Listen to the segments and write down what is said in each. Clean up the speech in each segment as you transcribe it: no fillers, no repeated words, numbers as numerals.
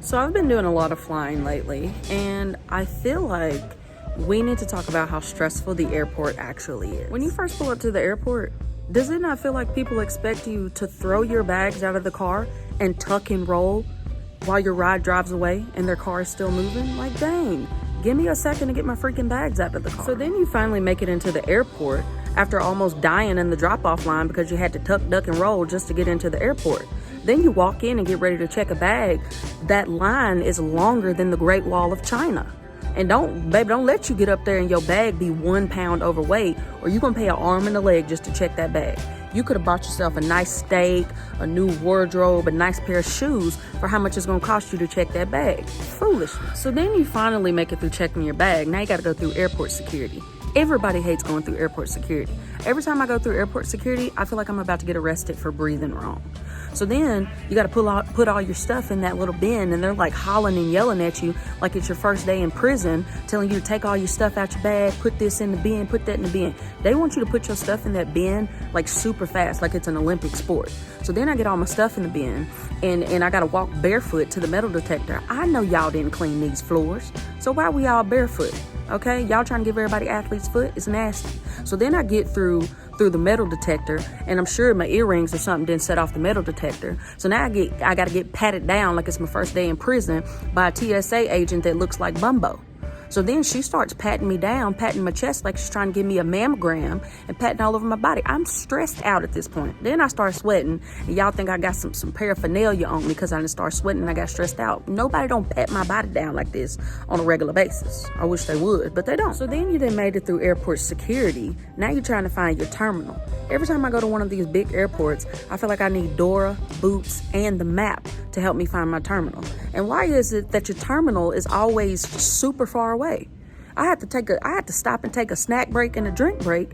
So I've been doing a lot of flying lately, and I feel like we need to talk about how stressful the airport actually is. When you first pull up to the airport, does it not feel like people expect you to throw your bags out of the car and tuck and roll while your ride drives away and their car is still moving? Like, dang, give me a second to get my freaking bags out of the car. So then you finally make it into the airport after almost dying in the drop-off line because you had to tuck, duck, and roll just to get into the airport. Then you walk in and get ready to check a bag. That line is longer than the Great Wall of China. And don't let you get up there and your bag be 1 pound overweight, or you're gonna pay an arm and a leg just to check that bag. You could have bought yourself a nice steak, a new wardrobe, a nice pair of shoes for how much it's gonna cost you to check that bag. Foolish. So then you finally make it through checking your bag. Now you gotta go through airport security. Everybody hates going through airport security. Every time I go through airport security, I feel like I'm about to get arrested for breathing wrong. So then you got to put all your stuff in that little bin, and they're like hollering and yelling at you like it's your first day in prison, telling you to take all your stuff out your bag, put this in the bin, put that in the bin. They want you to put your stuff in that bin like super fast, like it's an Olympic sport. So then I get all my stuff in the bin, and I got to walk barefoot to the metal detector. I know y'all didn't clean these floors, so why we all barefoot? Okay, y'all trying to give everybody athlete's foot? It's nasty. So then I get through the metal detector, and I'm sure my earrings or something didn't set off the metal detector. So now I got to get patted down like it's my first day in prison by a TSA agent that looks like Bumbo. So then she starts patting me down, patting my chest like she's trying to give me a mammogram, and patting all over my body. I'm stressed out at this point. Then I start sweating, and y'all think I got some paraphernalia on me because I didn't start sweating and I got stressed out. Nobody don't pat my body down like this on a regular basis. I wish they would, but they don't. So then you done made it through airport security. Now you're trying to find your terminal. Every time I go to one of these big airports, I feel like I need Dora, Boots, and the map to help me find my terminal. And why is it that your terminal is always super far away? I had to stop and take a snack break and a drink break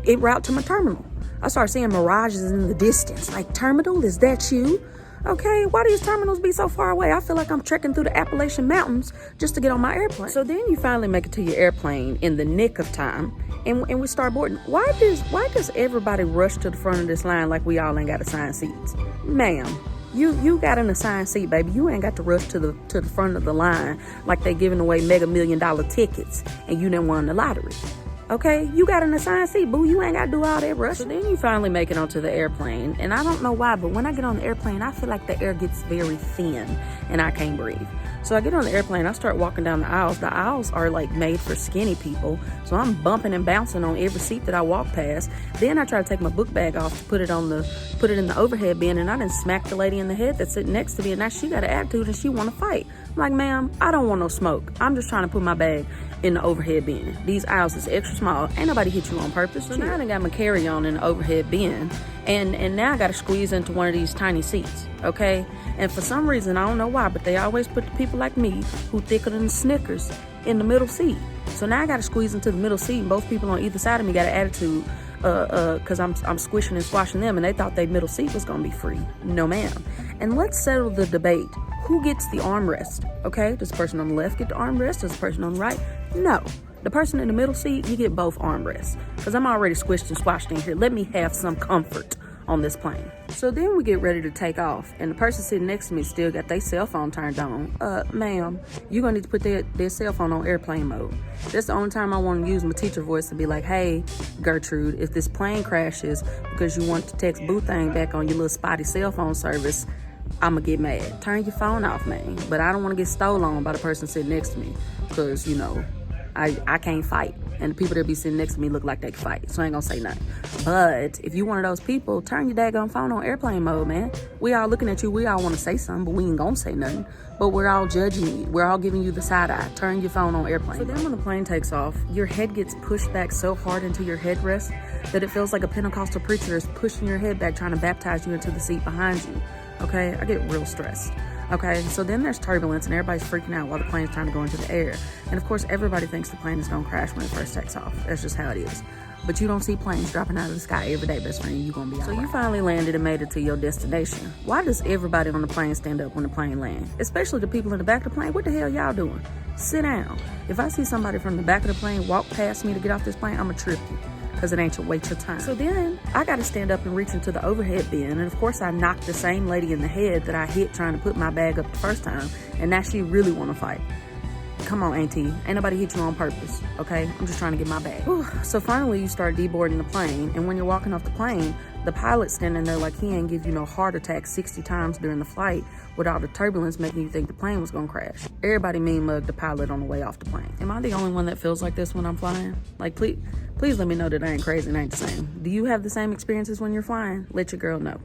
en route to my terminal. I started seeing mirages in the distance. Like, terminal, is that you? Okay, why do these terminals be so far away? I feel like I'm trekking through the Appalachian Mountains just to get on my airplane. So then you finally make it to your airplane in the nick of time, and we start boarding. Why does everybody rush to the front of this line like we all ain't got assigned seats? Ma'am, you got an assigned seat, baby. You ain't got to rush to the front of the line like they giving away mega $1 million tickets and you didn't win the lottery. Okay, you got an assigned seat, boo. You ain't got to do all that rush. So then you finally make it onto the airplane. And I don't know why, but when I get on the airplane, I feel like the air gets very thin and I can't breathe. So I get on the airplane, I start walking down the aisles. The aisles are like made for skinny people. So I'm bumping and bouncing on every seat that I walk past. Then I try to take my book bag off to put it in the overhead bin, and I done smacked the lady in the head that's sitting next to me, and now she got an attitude and she want to fight. I'm like, ma'am, I don't want no smoke. I'm just trying to put my bag in the overhead bin. These aisles is extra small. Ain't nobody hit you on purpose. So now I done got my carry-on in the overhead bin, and now I gotta squeeze into one of these tiny seats, okay? And for some reason, I don't know why, but they always put the people like me who thicker than Snickers in the middle seat. So now I gotta squeeze into the middle seat, and both people on either side of me got an attitude because I'm squishing and squashing them, and they thought their middle seat was gonna be free. No, ma'am. And let's settle the debate. Who gets the armrest? Okay, does the person on the left get the armrest? Does the person on the right? No. The person in the middle seat, you get both armrests. Because I'm already squished and squashed in here. Let me have some comfort on this plane. So then we get ready to take off, and the person sitting next to me still got their cell phone turned on. Ma'am, you're gonna need to put their cell phone on airplane mode. That's the only time I want to use my teacher voice to be like, hey, Gertrude, if this plane crashes because you want to text boo thing back on your little spotty cell phone service, I'ma get mad. Turn your phone off, man. But I don't want to get stolen by the person sitting next to me, because, you know, I can't fight. And the people that be sitting next to me look like they can fight, so I ain't gonna say nothing. But if you one of those people, turn your daggone phone on airplane mode, man. We all looking at you. We all want to say something, but we ain't gonna say nothing. But we're all judging you. We're all giving you the side eye. Turn your phone on airplane. So then when the plane takes off, your head gets pushed back so hard into your headrest that it feels like a Pentecostal preacher is pushing your head back, trying to baptize you into the seat behind you. Okay, I get real stressed. Okay, so then there's turbulence, and everybody's freaking out while the plane's trying to go into the air. And of course, everybody thinks the plane is gonna crash when it first takes off. That's just how it is. But you don't see planes dropping out of the sky every day, best friend. You're gonna be all right. So you finally landed and made it to your destination. Why does everybody on the plane stand up when the plane lands? Especially the people in the back of the plane. What the hell y'all doing? Sit down. If I see somebody from the back of the plane walk past me to get off this plane, I'ma trip you. because it ain't your waste your time. So then I got to stand up and reach into the overhead bin. And of course I knocked the same lady in the head that I hit trying to put my bag up the first time. And now she really want to fight. Come on, auntie. Ain't nobody hit you on purpose, okay? I'm just trying to get my bag. Whew. So finally you start deboarding the plane. And when you're walking off the plane, the pilot's standing there like he ain't give you no heart attack 60 times during the flight with all the turbulence making you think the plane was gonna crash. Everybody mean mugged the pilot on the way off the plane. Am I the only one that feels like this when I'm flying? Like, please let me know that I ain't crazy and I ain't the same. Do you have the same experiences when you're flying? Let your girl know.